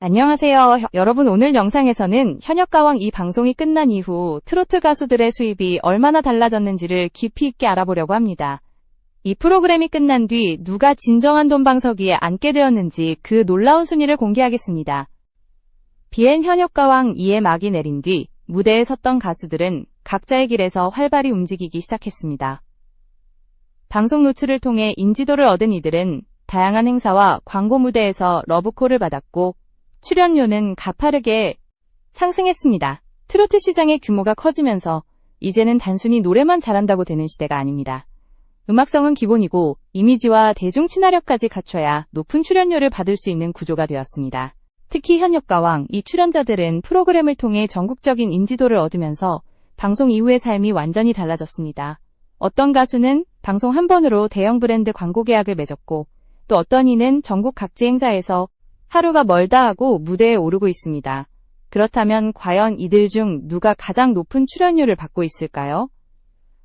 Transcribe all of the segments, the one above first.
안녕하세요. 여러분, 오늘 영상에서는 현역가왕 이 방송이 끝난 이후 트로트 가수들의 수입이 얼마나 달라졌는지를 깊이 있게 알아보려고 합니다. 이 프로그램이 끝난 뒤 누가 진정한 돈방석위에 앉게 되었는지 그 놀라운 순위를 공개하겠습니다. 비엔 현역가왕 2의 막이 내린 뒤 무대에 섰던 가수들은 각자의 길에서 활발히 움직이기 시작했습니다. 방송 노출을 통해 인지도를 얻은 이들은 다양한 행사와 광고 무대에서 러브콜을 받았고 출연료는 가파르게 상승했습니다. 트로트 시장의 규모가 커지면서 이제는 단순히 노래만 잘한다고 되는 시대가 아닙니다. 음악성은 기본이고 이미지와 대중 친화력까지 갖춰야 높은 출연료를 받을 수 있는 구조가 되었습니다. 특히 현역가왕 이 출연자들은 프로그램을 통해 전국적인 인지도를 얻으면서 방송 이후의 삶이 완전히 달라졌습니다. 어떤 가수는 방송 한 번으로 대형 브랜드 광고 계약을 맺었고 또 어떤 이는 전국 각지 행사에서 하루가 멀다 하고 무대에 오르고 있습니다. 그렇다면 과연 이들 중 누가 가장 높은 출연료를 받고 있을까요?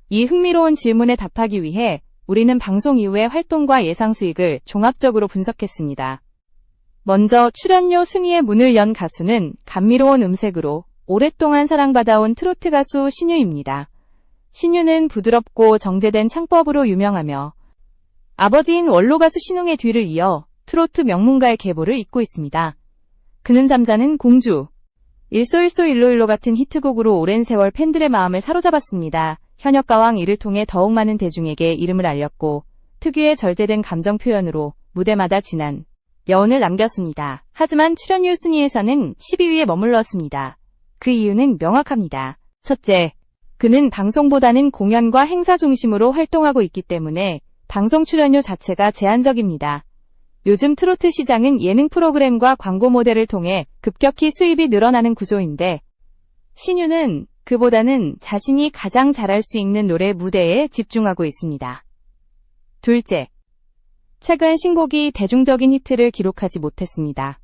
이 흥미로운 질문에 답하기 위해 우리는 방송 이후의 활동과 예상 수익을 종합적으로 분석했습니다. 먼저 출연료 순위의 문을 연 가수는 감미로운 음색으로 오랫동안 사랑받아온 트로트 가수 신유입니다. 신유는 부드럽고 정제된 창법으로 유명하며 아버지인 원로 가수 신웅의 뒤를 이어 트로트 명문가의 계보를 잇고 있습니다. 그는 잠자는 공주, 일소일소 일로일로 같은 히트곡으로 오랜 세월 팬들의 마음을 사로잡았습니다. 현역가왕 이를 통해 더욱 많은 대중에게 이름을 알렸고 특유의 절제된 감정 표현으로 무대마다 진한 여운을 남겼습니다. 하지만 출연료 순위에서는 12위에 머물렀습니다. 그 이유는 명확합니다. 첫째, 그는 방송보다는 공연과 행사 중심으로 활동하고 있기 때문에 방송 출연료 자체가 제한적입니다. 요즘 트로트 시장은 예능 프로그램과 광고 모델을 통해 급격히 수입이 늘어나는 구조인데 신유는 그보다는 자신이 가장 잘할 수 있는 노래 무대에 집중하고 있습니다. 둘째, 최근 신곡이 대중적인 히트를 기록하지 못했습니다.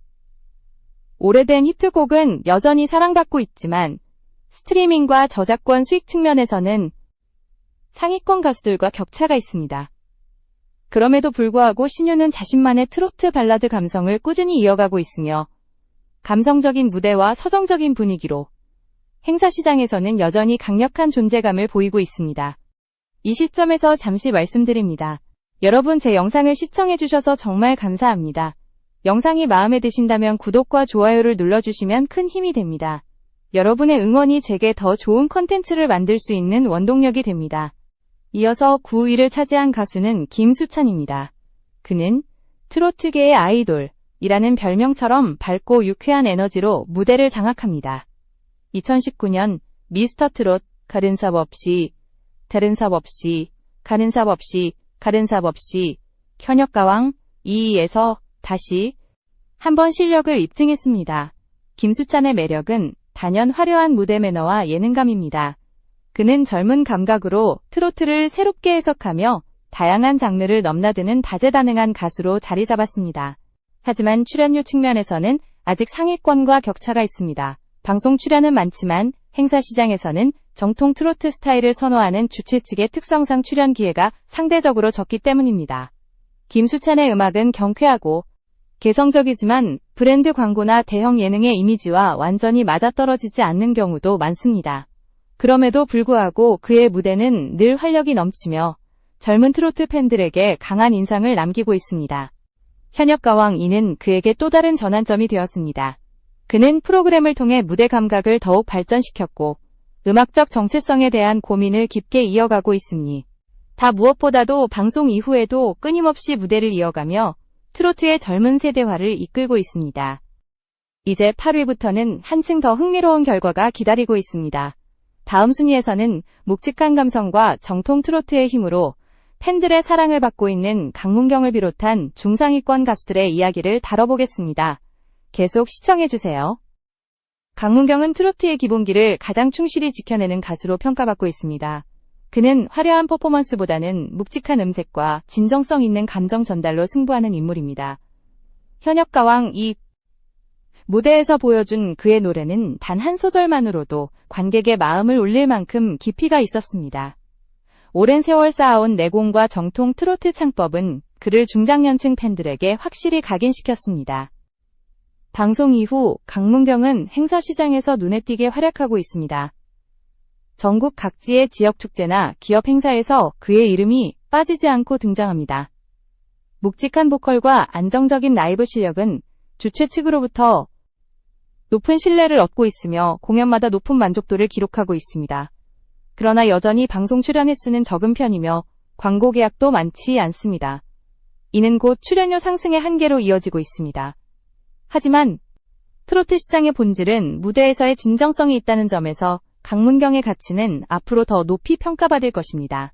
오래된 히트곡은 여전히 사랑받고 있지만 스트리밍과 저작권 수익 측면에서는 상위권 가수들과 격차가 있습니다. 그럼에도 불구하고 신유는 자신만의 트로트 발라드 감성을 꾸준히 이어가고 있으며 감성적인 무대와 서정적인 분위기로 행사 시장에서는 여전히 강력한 존재감을 보이고 있습니다. 이 시점에서 잠시 말씀드립니다. 여러분, 제 영상을 시청해주셔서 정말 감사합니다. 영상이 마음에 드신다면 구독과 좋아요를 눌러주시면 큰 힘이 됩니다. 여러분의 응원이 제게 더 좋은 컨텐츠를 만들 수 있는 원동력이 됩니다. 이어서 9위를 차지한 가수는 김수찬입니다. 그는 트로트계의 아이돌이라는 별명처럼 밝고 유쾌한 에너지로 무대를 장악합니다. 2019년 미스터 트롯 가른 삽 없이 다른 삽 없이 가는 삽 없이 가른 삽 없이 현역가왕 2위에서 다시 한번 실력을 입증했습니다. 김수찬의 매력은 단연 화려한 무대 매너와 예능감입니다. 그는 젊은 감각으로 트로트를 새롭게 해석하며 다양한 장르를 넘나드는 다재다능한 가수로 자리 잡았습니다. 하지만 출연료 측면에서는 아직 상위권과 격차가 있습니다. 방송 출연은 많지만 행사 시장에서는 정통 트로트 스타일을 선호하는 주최 측의 특성상 출연 기회가 상대적으로 적기 때문입니다. 김수찬의 음악은 경쾌하고 개성적이지만 브랜드 광고나 대형 예능의 이미지와 완전히 맞아떨어지지 않는 경우도 많습니다. 그럼에도 불구하고 그의 무대는 늘 활력이 넘치며 젊은 트로트 팬들에게 강한 인상을 남기고 있습니다. 현역가왕 2는 그에게 또 다른 전환점이 되었습니다. 그는 프로그램을 통해 무대 감각을 더욱 발전시켰고 음악적 정체성에 대한 고민을 깊게 이어가고 있으니 다 무엇보다도 방송 이후에도 끊임없이 무대를 이어가며 트로트의 젊은 세대화를 이끌고 있습니다. 이제 8위부터는 한층 더 흥미로운 결과가 기다리고 있습니다. 다음 순위에서는 묵직한 감성과 정통 트로트의 힘으로 팬들의 사랑을 받고 있는 강문경을 비롯한 중상위권 가수들의 이야기를 다뤄보겠습니다. 계속 시청해주세요. 강문경은 트로트의 기본기를 가장 충실히 지켜내는 가수로 평가받고 있습니다. 그는 화려한 퍼포먼스보다는 묵직한 음색과 진정성 있는 감정 전달로 승부하는 인물입니다. 현역가왕 2 무대에서 보여준 그의 노래는 단 한 소절만으로도 관객의 마음을 울릴 만큼 깊이가 있었습니다. 오랜 세월 쌓아온 내공과 정통 트로트 창법은 그를 중장년층 팬들에게 확실히 각인시켰습니다. 방송 이후 강문경은 행사 시장에서 눈에 띄게 활약하고 있습니다. 전국 각지의 지역 축제나 기업 행사에서 그의 이름이 빠지지 않고 등장합니다. 묵직한 보컬과 안정적인 라이브 실력은 주최 측으로부터 높은 신뢰를 얻고 있으며 공연마다 높은 만족도를 기록하고 있습니다. 그러나 여전히 방송 출연 횟수는 적은 편이며 광고 계약도 많지 않습니다. 이는 곧 출연료 상승의 한계로 이어지고 있습니다. 하지만 트로트 시장의 본질은 무대에서의 진정성이 있다는 점에서 강문경의 가치는 앞으로 더 높이 평가받을 것입니다.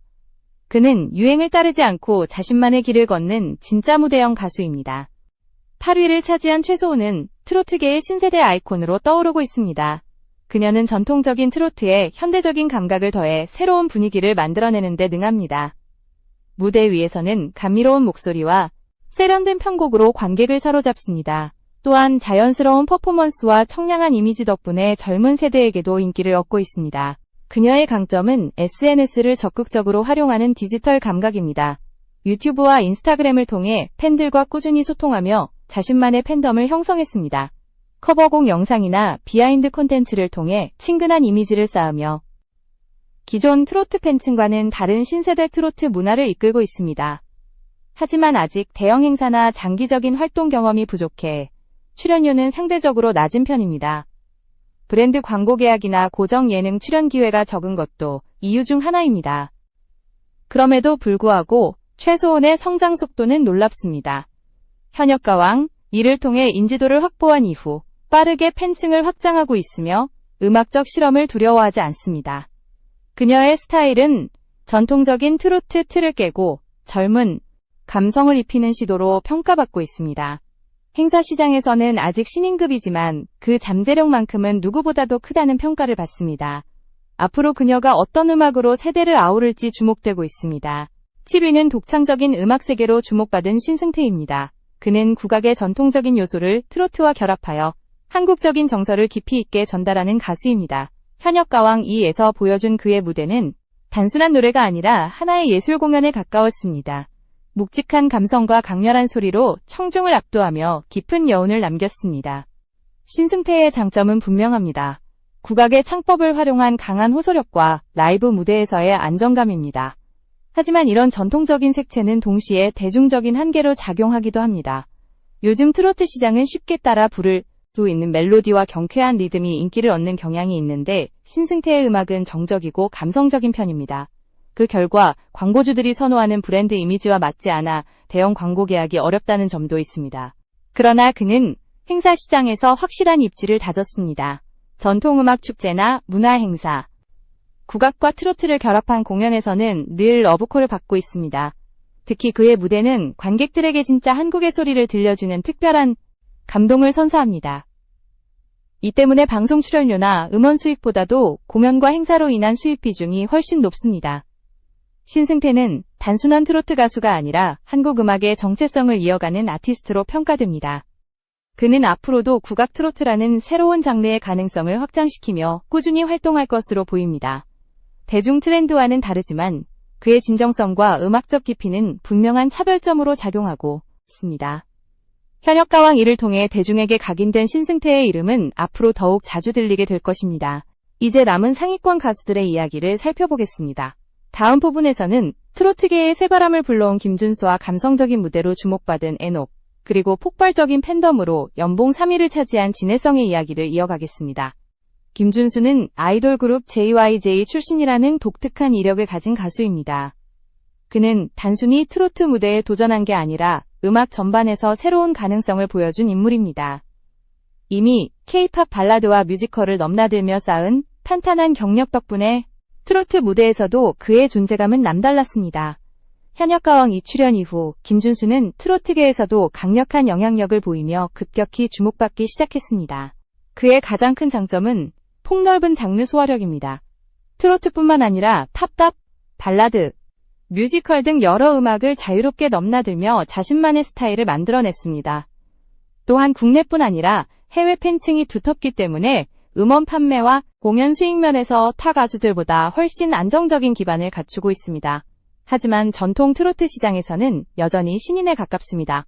그는 유행을 따르지 않고 자신만의 길을 걷는 진짜 무대형 가수입니다. 8위를 차지한 최소호는 트로트계의 신세대 아이콘으로 떠오르고 있습니다. 그녀는 전통적인 트로트에 현대적인 감각을 더해 새로운 분위기를 만들어내는 데 능합니다. 무대 위에서는 감미로운 목소리와 세련된 편곡으로 관객을 사로잡습니다. 또한 자연스러운 퍼포먼스와 청량한 이미지 덕분에 젊은 세대에게도 인기를 얻고 있습니다. 그녀의 강점은 SNS를 적극적으로 활용하는 디지털 감각입니다. 유튜브와 인스타그램을 통해 팬들과 꾸준히 소통하며 자신만의 팬덤을 형성했습니다. 커버곡 영상이나 비하인드 콘텐츠를 통해 친근한 이미지를 쌓으며 기존 트로트 팬층과는 다른 신세대 트로트 문화를 이끌고 있습니다. 하지만 아직 대형 행사나 장기적인 활동 경험이 부족해 출연료는 상대적으로 낮은 편입니다. 브랜드 광고 계약이나 고정 예능 출연 기회가 적은 것도 이유 중 하나입니다. 그럼에도 불구하고 최소원의 성장 속도는 놀랍습니다. 현역가왕, 이를 통해 인지도를 확보한 이후 빠르게 팬층을 확장하고 있으며 음악적 실험을 두려워하지 않습니다. 그녀의 스타일은 전통적인 트로트 틀을 깨고 젊은 감성을 입히는 시도로 평가받고 있습니다. 행사 시장에서는 아직 신인급이지만 그 잠재력만큼은 누구보다도 크다는 평가를 받습니다. 앞으로 그녀가 어떤 음악으로 세대를 아우를지 주목되고 있습니다. 7위는 독창적인 음악 세계로 주목받은 신승태입니다. 그는 국악의 전통적인 요소를 트로트와 결합하여 한국적인 정서를 깊이 있게 전달하는 가수입니다. 현역가왕 2에서 보여준 그의 무대는 단순한 노래가 아니라 하나의 예술 공연에 가까웠습니다. 묵직한 감성과 강렬한 소리로 청중을 압도하며 깊은 여운을 남겼습니다. 신승태의 장점은 분명합니다. 국악의 창법을 활용한 강한 호소력과 라이브 무대에서의 안정감입니다. 하지만 이런 전통적인 색채는 동시에 대중적인 한계로 작용하기도 합니다. 요즘 트로트 시장은 쉽게 따라 부를 수 있는 멜로디와 경쾌한 리듬이 인기를 얻는 경향이 있는데 신승태의 음악은 정적이고 감성적인 편입니다. 그 결과 광고주들이 선호하는 브랜드 이미지와 맞지 않아 대형 광고 계약이 어렵다는 점도 있습니다. 그러나 그는 행사 시장에서 확실한 입지를 다졌습니다. 전통음악 축제나 문화행사, 국악과 트로트를 결합한 공연에서는 늘 러브콜을 받고 있습니다. 특히 그의 무대는 관객들에게 진짜 한국의 소리를 들려주는 특별한 감동을 선사합니다. 이 때문에 방송 출연료나 음원 수익보다도 공연과 행사로 인한 수입 비중이 훨씬 높습니다. 신승태는 단순한 트로트 가수가 아니라 한국 음악의 정체성을 이어가는 아티스트로 평가됩니다. 그는 앞으로도 국악 트로트라는 새로운 장르의 가능성을 확장시키며 꾸준히 활동할 것으로 보입니다. 대중 트렌드와는 다르지만 그의 진정성과 음악적 깊이는 분명한 차별점으로 작용하고 있습니다. 현역가왕 2를 통해 대중에게 각인된 신승태의 이름은 앞으로 더욱 자주 들리게 될 것입니다. 이제 남은 상위권 가수들의 이야기를 살펴보겠습니다. 다음 부분에서는 트로트계의 새바람을 불러온 김준수와 감성적인 무대로 주목받은 애녹, 그리고 폭발적인 팬덤으로 연봉 3위를 차지한 진해성의 이야기를 이어가겠습니다. 김준수는 아이돌 그룹 JYJ 출신이라는 독특한 이력을 가진 가수입니다. 그는 단순히 트로트 무대에 도전한 게 아니라 음악 전반에서 새로운 가능성을 보여준 인물입니다. 이미 K-팝 발라드와 뮤지컬을 넘나들며 쌓은 탄탄한 경력 덕분에 트로트 무대에서도 그의 존재감은 남달랐습니다. 현역가왕 2 출연 이후 김준수는 트로트계에서도 강력한 영향력을 보이며 급격히 주목받기 시작했습니다. 그의 가장 큰 장점은 폭넓은 장르 소화력입니다. 트로트뿐만 아니라 팝, 발라드, 뮤지컬 등 여러 음악을 자유롭게 넘나들며 자신만의 스타일을 만들어냈습니다. 또한 국내뿐 아니라 해외 팬층이 두텁기 때문에 음원 판매와 공연 수익 면에서 타 가수들보다 훨씬 안정적인 기반을 갖추고 있습니다. 하지만 전통 트로트 시장에서는 여전히 신인에 가깝습니다.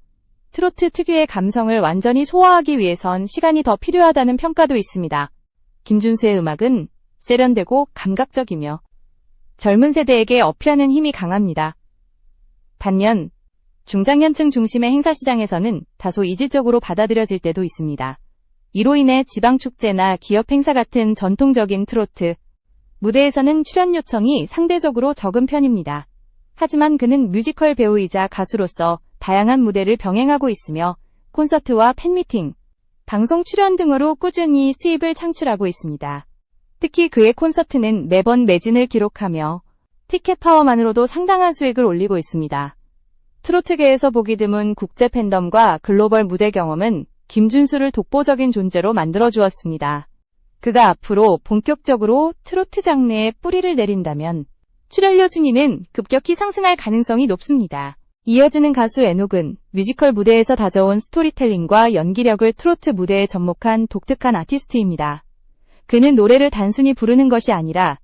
트로트 특유의 감성을 완전히 소화하기 위해선 시간이 더 필요하다는 평가도 있습니다. 김준수의 음악은 세련되고 감각적이며 젊은 세대에게 어필하는 힘이 강합니다. 반면 중장년층 중심의 행사 시장에서는 다소 이질적으로 받아들여질 때도 있습니다. 이로 인해 지방축제나 기업 행사 같은 전통적인 트로트 무대에서는 출연 요청이 상대적으로 적은 편입니다. 하지만 그는 뮤지컬 배우이자 가수로서 다양한 무대를 병행하고 있으며 콘서트와 팬미팅, 방송 출연 등으로 꾸준히 수입을 창출하고 있습니다. 특히 그의 콘서트는 매번 매진을 기록하며 티켓 파워만으로도 상당한 수익을 올리고 있습니다. 트로트계에서 보기 드문 국제 팬덤과 글로벌 무대 경험은 김준수를 독보적인 존재로 만들어주었습니다. 그가 앞으로 본격적으로 트로트 장르에 뿌리를 내린다면 출연료 순위는 급격히 상승할 가능성이 높습니다. 이어지는 가수 에녹은 뮤지컬 무대에서 다져온 스토리텔링과 연기력을 트로트 무대에 접목한 독특한 아티스트입니다. 그는 노래를 단순히 부르는 것이 아니라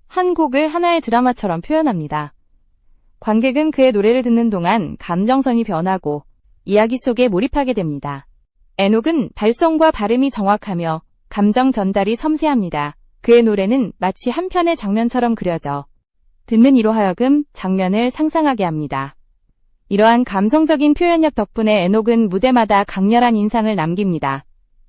한 곡을 하나의 드라마처럼 표현합니다. 관객은 그의 노래를 듣는 동안 감정선이 변하고 이야기 속에 몰입하게 됩니다. 에녹은 발성과 발음이 정확하며 감정 전달이 섬세합니다. 그의 노래는 마치 한 편의 장면처럼 그려져 듣는 이로 하여금 장면을 상상하게 합니다. 이러한 감성적인 표현력 덕분에 에녹은 무대마다 강렬한 인상을 남깁니다.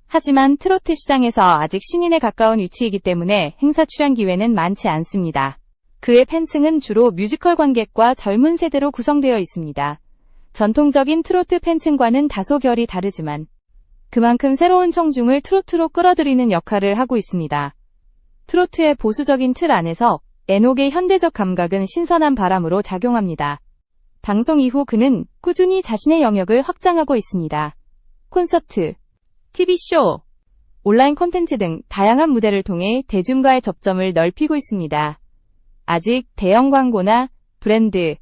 하지만 트로트 시장에서 아직 신인에 가까운 위치이기 때문에 행사 출연 기회는 많지 않습니다. 그의 팬층은 주로 뮤지컬 관객과 젊은 세대로 구성되어 있습니다. 전통적인 트로트 팬층과는 다소 결이 다르지만 그만큼 새로운 청중을 트로트로 끌어들이는 역할을 하고 있습니다. 트로트의 보수적인 틀 안에서 에녹의 현대적 감각은 신선한 바람으로 작용합니다. 방송 이후 그는 꾸준히 자신의 영역을 확장하고 있습니다. 콘서트, TV쇼, 온라인 콘텐츠 등 다양한 무대를 통해 대중과의 접점을 넓히고 있습니다. 아직 대형 광고나 브랜드,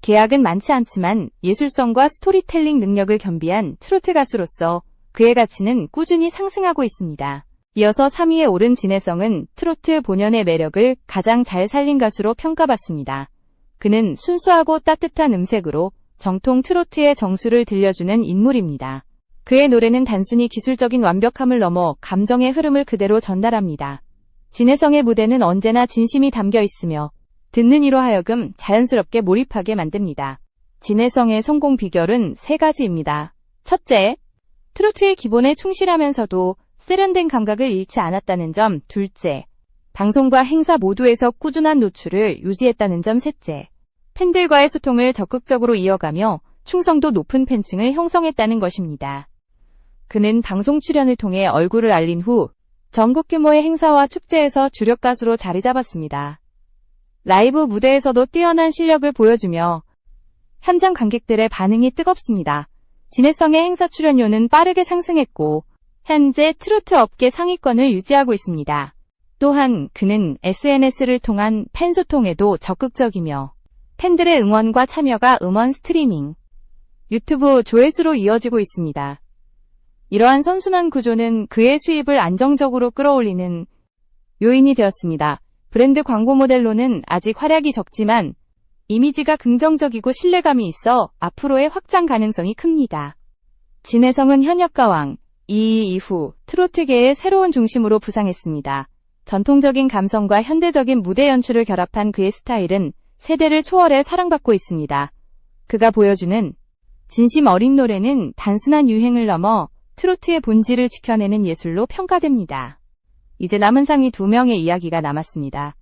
계약은 많지 않지만 예술성과 스토리텔링 능력을 겸비한 트로트 가수로서 그의 가치는 꾸준히 상승하고 있습니다. 이어서 3위에 오른 진해성은 트로트 본연의 매력을 가장 잘 살린 가수로 평가받습니다. 그는 순수하고 따뜻한 음색으로 정통 트로트의 정수를 들려주는 인물입니다. 그의 노래는 단순히 기술적인 완벽함을 넘어 감정의 흐름을 그대로 전달합니다. 진해성의 무대는 언제나 진심이 담겨 있으며 듣는 이로 하여금 자연스럽게 몰입하게 만듭니다. 진해성의 성공 비결은 3가지입니다. 첫째, 트로트의 기본에 충실하면서도 세련된 감각을 잃지 않았다는 점. 둘째, 방송과 행사 모두에서 꾸준한 노출을 유지했다는 점. 셋째, 팬들과의 소통을 적극적으로 이어가며 충성도 높은 팬층을 형성했다는 것입니다. 그는 방송 출연을 통해 얼굴을 알린 후 전국 규모의 행사와 축제에서 주력 가수로 자리 잡았습니다. 라이브 무대에서도 뛰어난 실력을 보여주며 현장 관객들의 반응이 뜨겁습니다. 진해성의 행사 출연료는 빠르게 상승했고 현재 트로트 업계 상위권을 유지하고 있습니다. 또한 그는 SNS를 통한 팬 소통에도 적극적이며 팬들의 응원과 참여가 음원 스트리밍, 유튜브 조회수로 이어지고 있습니다. 이러한 선순환 구조는 그의 수입을 안정적으로 끌어올리는 요인이 되었습니다. 브랜드 광고 모델로는 아직 활약이 적지만 이미지가 긍정적이고 신뢰감이 있어 앞으로의 확장 가능성이 큽니다. 진해성은 현역가왕 이후 트로트계의 새로운 중심으로 부상했습니다. 전통적인 감성과 현대적인 무대 연출을 결합한 그의 스타일은 세대를 초월해 사랑받고 있습니다. 그가 보여주는 진심 어린 노래는 단순한 유행을 넘어 트로트의 본질을 지켜내는 예술로 평가됩니다. 이제 남은 상위 2명의 이야기가 남았습니다.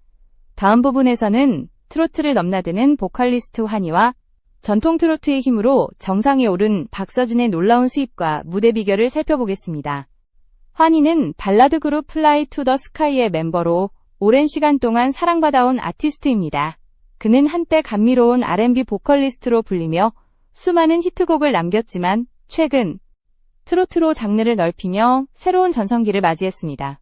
다음 부분에서는 트로트를 넘나드는 보컬리스트 환희와 전통 트로트의 힘으로 정상에 오른 박서진의 놀라운 수입과 무대 비결을 살펴보겠습니다. 환희는 발라드 그룹 플라이 투 더 스카이의 멤버로 오랜 시간 동안 사랑받아온 아티스트입니다. 그는 한때 감미로운 R&B 보컬리스트로 불리며 수많은 히트곡을 남겼지만 최근 트로트로 장르를 넓히며 새로운 전성기를 맞이했습니다.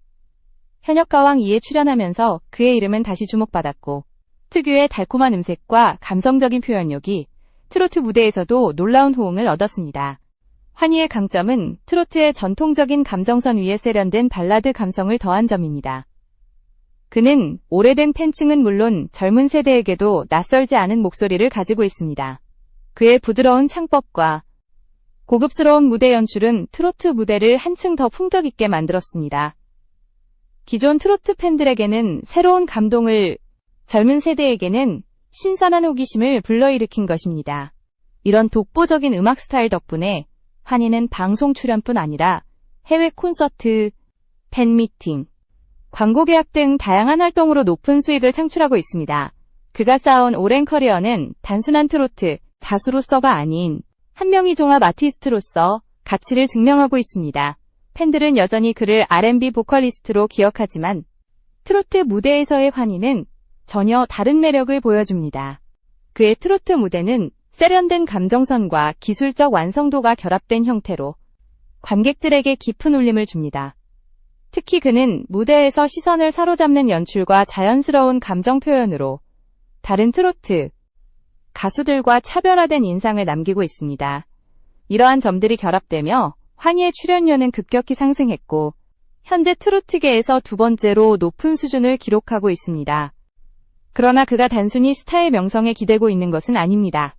현역가왕 2에 출연하면서 그의 이름은 다시 주목받았고 특유의 달콤한 음색과 감성적인 표현력이 트로트 무대에서도 놀라운 호응을 얻었습니다. 환희의 강점은 트로트의 전통적인 감정선 위에 세련된 발라드 감성을 더한 점입니다. 그는 오래된 팬층은 물론 젊은 세대에게도 낯설지 않은 목소리를 가지고 있습니다. 그의 부드러운 창법과 고급스러운 무대 연출은 트로트 무대를 한층 더 품격 있게 만들었습니다. 기존 트로트 팬들에게는 새로운 감동을, 젊은 세대에게는 신선한 호기심을 불러일으킨 것입니다. 이런 독보적인 음악 스타일 덕분에 환희는 방송 출연뿐 아니라 해외 콘서트, 팬미팅, 광고 계약 등 다양한 활동으로 높은 수익을 창출하고 있습니다. 그가 쌓아온 오랜 커리어는 단순한 트로트 가수로서가 아닌 한 명의 종합 아티스트로서 가치를 증명하고 있습니다. 팬들은 여전히 그를 R&B 보컬리스트로 기억하지만 트로트 무대에서의 환희는 전혀 다른 매력을 보여줍니다. 그의 트로트 무대는 세련된 감정선과 기술적 완성도가 결합된 형태로 관객들에게 깊은 울림을 줍니다. 특히 그는 무대에서 시선을 사로잡는 연출과 자연스러운 감정 표현으로 다른 트로트 가수들과 차별화된 인상을 남기고 있습니다. 이러한 점들이 결합되며 환희의 출연료는 급격히 상승했고 현재 트로트계에서 두 번째로 높은 수준을 기록하고 있습니다. 그러나 그가 단순히 스타의 명성에 기대고 있는 것은 아닙니다.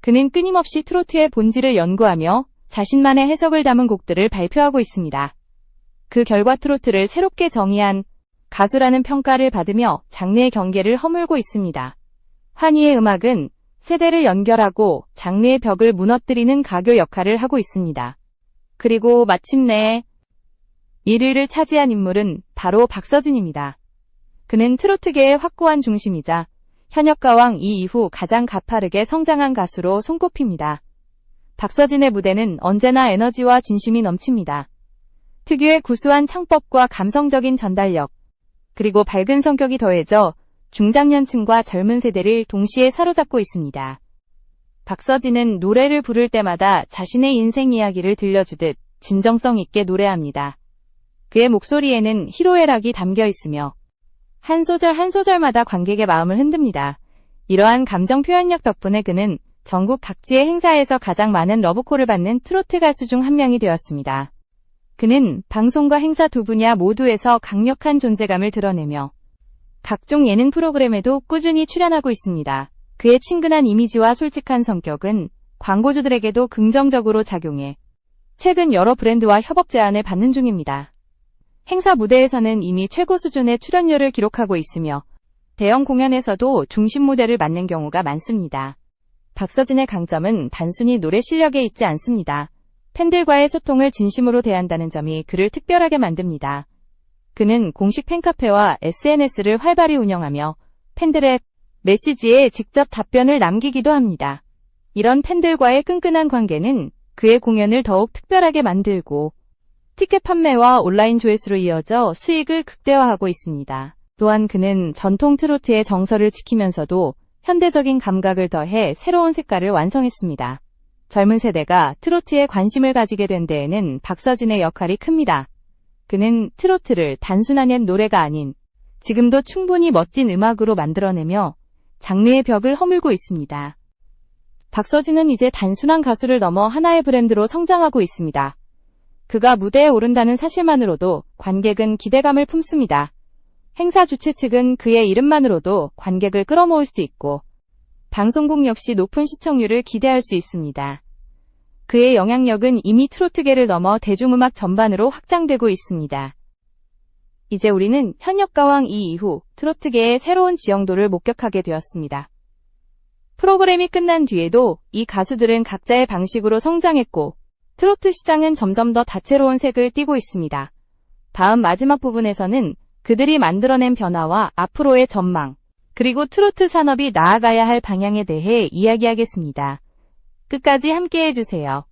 그는 끊임없이 트로트의 본질을 연구하며 자신만의 해석을 담은 곡들을 발표하고 있습니다. 그 결과 트로트를 새롭게 정의한 가수라는 평가를 받으며 장르의 경계를 허물고 있습니다. 환희의 음악은 세대를 연결하고 장르의 벽을 무너뜨리는 가교 역할을 하고 있습니다. 그리고 마침내 1위를 차지한 인물은 바로 박서진입니다. 그는 트로트계의 확고한 중심이자 현역가왕 이후 가장 가파르게 성장한 가수로 손꼽힙니다. 박서진의 무대는 언제나 에너지와 진심이 넘칩니다. 특유의 구수한 창법과 감성적인 전달력, 그리고 밝은 성격이 더해져 중장년층과 젊은 세대를 동시에 사로잡고 있습니다. 박서진은 노래를 부를 때마다 자신의 인생 이야기를 들려주듯 진정성 있게 노래합니다. 그의 목소리에는 희로애락이 담겨 있으며 한 소절 한 소절마다 관객의 마음을 흔듭니다. 이러한 감정 표현력 덕분에 그는 전국 각지의 행사에서 가장 많은 러브콜을 받는 트로트 가수 중 한 명이 되었습니다. 그는 방송과 행사 두 분야 모두에서 강력한 존재감을 드러내며 각종 예능 프로그램에도 꾸준히 출연하고 있습니다. 그의 친근한 이미지와 솔직한 성격은 광고주들에게도 긍정적으로 작용해 최근 여러 브랜드와 협업 제안을 받는 중입니다. 행사 무대에서는 이미 최고 수준의 출연료를 기록하고 있으며 대형 공연에서도 중심 무대를 맡는 경우가 많습니다. 박서진의 강점은 단순히 노래 실력에 있지 않습니다. 팬들과의 소통을 진심으로 대한다는 점이 그를 특별하게 만듭니다. 그는 공식 팬카페와 SNS를 활발히 운영하며 팬들의 메시지에 직접 답변을 남기기도 합니다. 이런 팬들과의 끈끈한 관계는 그의 공연을 더욱 특별하게 만들고 티켓 판매와 온라인 조회수로 이어져 수익을 극대화하고 있습니다. 또한 그는 전통 트로트의 정서를 지키면서도 현대적인 감각을 더해 새로운 색깔을 완성했습니다. 젊은 세대가 트로트에 관심을 가지게 된 데에는 박서진의 역할이 큽니다. 그는 트로트를 단순한 옛 노래가 아닌 지금도 충분히 멋진 음악으로 만들어내며 장르의 벽을 허물고 있습니다. 박서진은 이제 단순한 가수를 넘어 하나의 브랜드로 성장하고 있습니다. 그가 무대에 오른다는 사실만으로도 관객은 기대감을 품습니다. 행사 주최 측은 그의 이름만으로도 관객을 끌어모을 수 있고 방송국 역시 높은 시청률을 기대할 수 있습니다. 그의 영향력은 이미 트로트계를 넘어 대중음악 전반으로 확장되고 있습니다. 이제 우리는 현역가왕 이후 트로트계의 새로운 지형도를 목격하게 되었습니다. 프로그램이 끝난 뒤에도 이 가수들은 각자의 방식으로 성장했고 트로트 시장은 점점 더 다채로운 색을 띠고 있습니다. 다음 마지막 부분에서는 그들이 만들어낸 변화와 앞으로의 전망, 그리고 트로트 산업이 나아가야 할 방향에 대해 이야기하겠습니다. 끝까지 함께해주세요.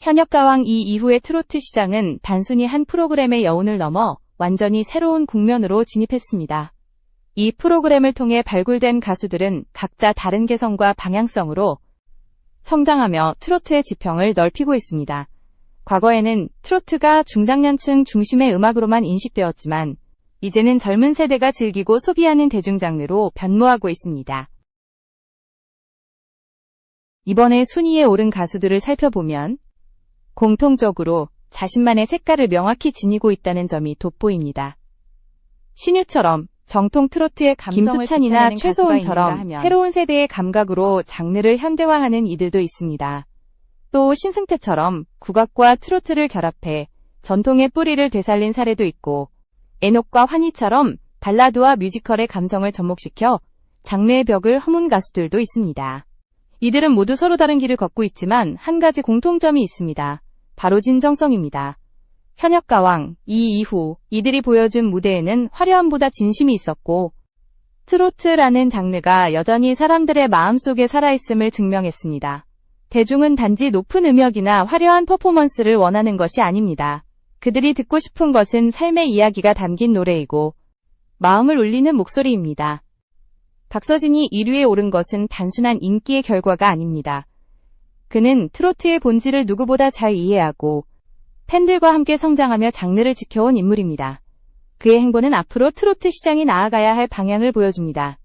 현역가왕 이후의 트로트 시장은 단순히 한 프로그램의 여운을 넘어 완전히 새로운 국면으로 진입했습니다. 이 프로그램을 통해 발굴된 가수들은 각자 다른 개성과 방향성으로 성장하며 트로트의 지평을 넓히고 있습니다. 과거에는 트로트가 중장년층 중심의 음악으로만 인식되었지만 이제는 젊은 세대가 즐기고 소비하는 대중장르로 변모하고 있습니다. 이번에 순위에 오른 가수들을 살펴보면 공통적으로 자신만의 색깔을 명확히 지니고 있다는 점이 돋보입니다. 신유처럼 정통 트로트의 감성을 김수찬이나 최소은처럼 새로운 세대의 감각으로 장르를 현대화하는 이들도 있습니다. 또 신승태처럼 국악과 트로트를 결합해 전통의 뿌리를 되살린 사례도 있고, 에녹과 환희처럼 발라드와 뮤지컬의 감성을 접목시켜 장르의 벽을 허문 가수들도 있습니다. 이들은 모두 서로 다른 길을 걷고 있지만 한 가지 공통점이 있습니다. 바로 진정성입니다. 현역가왕, 이이후, 이들이 보여준 무대에는 화려함보다 진심이 있었고, 트로트라는 장르가 여전히 사람들의 마음속에 살아있음을 증명했습니다. 대중은 단지 높은 음역이나 화려한 퍼포먼스를 원하는 것이 아닙니다. 그들이 듣고 싶은 것은 삶의 이야기가 담긴 노래이고, 마음을 울리는 목소리입니다. 박서진이 1위에 오른 것은 단순한 인기의 결과가 아닙니다. 그는 트로트의 본질을 누구보다 잘 이해하고 팬들과 함께 성장하며 장르를 지켜온 인물입니다. 그의 행보는 앞으로 트로트 시장이 나아가야 할 방향을 보여줍니다.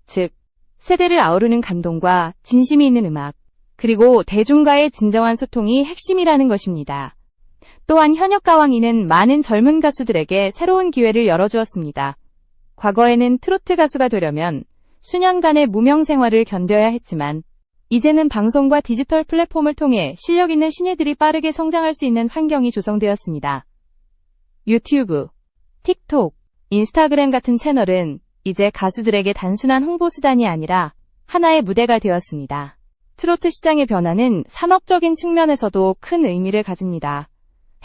즉, 세대를 아우르는 감동과 진심이 있는 음악, 그리고 대중과의 진정한 소통이 핵심이라는 것입니다. 또한 현역가왕이는 많은 젊은 가수들에게 새로운 기회를 열어주었습니다. 과거에는 트로트 가수가 되려면 수년간의 무명 생활을 견뎌야 했지만, 이제는 방송과 디지털 플랫폼을 통해 실력 있는 신예들이 빠르게 성장할 수 있는 환경이 조성되었습니다. 유튜브, 틱톡, 인스타그램 같은 채널은 이제 가수들에게 단순한 홍보 수단이 아니라 하나의 무대가 되었습니다. 트로트 시장의 변화는 산업적인 측면에서도 큰 의미를 가집니다.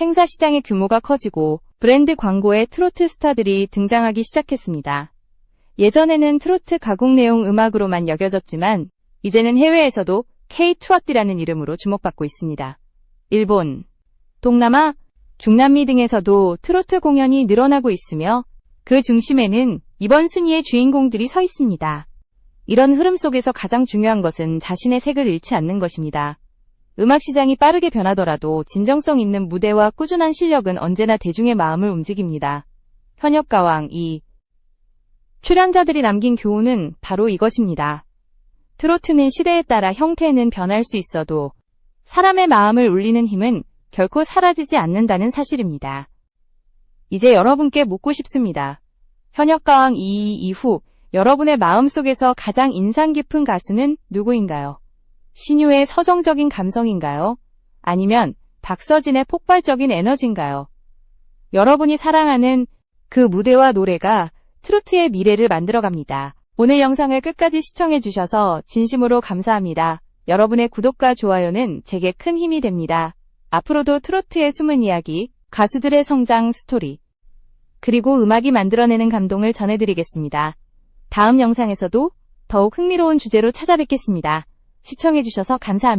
행사 시장의 규모가 커지고 브랜드 광고에 트로트 스타들이 등장하기 시작했습니다. 예전에는 트로트 가곡 내용 음악으로만 여겨졌지만 이제는 해외에서도 K-트로트라는 이름으로 주목받고 있습니다. 일본, 동남아, 중남미 등에서도 트로트 공연이 늘어나고 있으며 그 중심에는 이번 순위의 주인공들이 서 있습니다. 이런 흐름 속에서 가장 중요한 것은 자신의 색을 잃지 않는 것입니다. 음악 시장이 빠르게 변하더라도 진정성 있는 무대와 꾸준한 실력은 언제나 대중의 마음을 움직입니다. 현역가왕 2. 출연자들이 남긴 교훈은 바로 이것입니다. 트로트는 시대에 따라 형태는 변할 수 있어도 사람의 마음을 울리는 힘은 결코 사라지지 않는다는 사실입니다. 이제 여러분께 묻고 싶습니다. 현역가왕 2 이후 여러분의 마음속에서 가장 인상 깊은 가수는 누구인가요? 신유의 서정적인 감성인가요? 아니면 박서진의 폭발적인 에너지인가요? 여러분이 사랑하는 그 무대와 노래가 트로트의 미래를 만들어갑니다. 오늘 영상을 끝까지 시청해주셔서 진심으로 감사합니다. 여러분의 구독과 좋아요는 제게 큰 힘이 됩니다. 앞으로도 트로트의 숨은 이야기, 가수들의 성장 스토리, 그리고 음악이 만들어내는 감동을 전해드리겠습니다. 다음 영상에서도 더욱 흥미로운 주제로 찾아뵙겠습니다. 시청해주셔서 감사합니다.